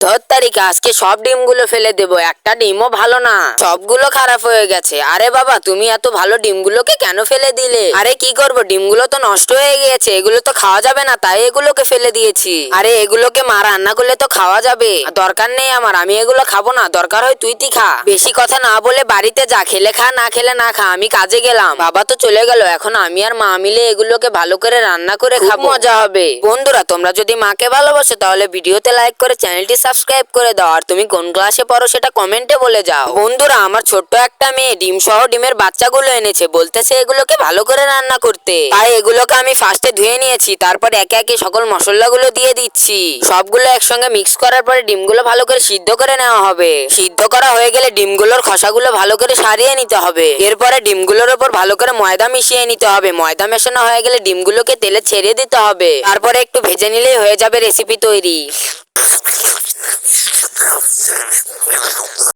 ধর তারিখে আজকে সব ডিমগুলো ফেলে দেবো, একটা ডিমও ভালো না, সবগুলো খারাপ হয়ে গেছে। আরে বাবা, তুমি এত ভালো ডিমগুলোকে কেন ফেলে দিলে? আরে কি করব, ডিমগুলো তো নষ্ট হয়ে গিয়েছে, এগুলো তো খাওয়া যাবে না, তাই এগুলোকে ফেলে দিয়েছি। আরে এগুলোকে মা রান্না করলে তো খাওয়া যাবে, দরকার নেই আমার, আমি এগুলো খাবো না, দরকার হয় তুই খা। বেশি কথা না বলে বাড়িতে যা, খেলে খা না খেলে না খা, আমি কাজে গেলাম। বাবা তো চলে গেল, এখন আমি আর মা মিলে এগুলোকে ভালো করে রান্না করে খাবো, মজা হবে। বন্ধুরা, তোমরা যদি মাকে ভালোবাসো তাহলে ভিডিওতে লাইক করে চ্যানেলটি সাবস্ক্রাইব করে দাও, আর তুমি কোন ক্লাসে পড়ো সেটা কমেন্টে বলে যাও। বন্ধুরা, আমার ছোট্ট একটা মেয়ে ডিম সহ ডিমের বাচ্চাগুলো এনেছে, বলতেছে এগুলোকে ভালো করে রান্না করতে, তাই এগুলোকে আমি ফার্স্টে ধুয়ে নিয়েছি, তারপর একে একে সকল মশলাগুলো দিয়ে দিচ্ছি। সবগুলো একসঙ্গে মিক্স করার পরে ডিমগুলো ভালো করে সিদ্ধ করে নেওয়া হবে। সিদ্ধ করা হয়ে গেলে ডিমগুলোর খোসাগুলো ভালো করে সারিয়ে নিতে হবে। এরপরে ডিমগুলোর উপর ভালো করে ময়দা মিশিয়ে নিতে হবে। ময়দা মেশানো হয়ে গেলে ডিমগুলোকে তেলে ছেড়ে দিতে হবে, তারপরে একটু ভেজে নিলেই হয়ে যাবে রেসিপি তৈরি।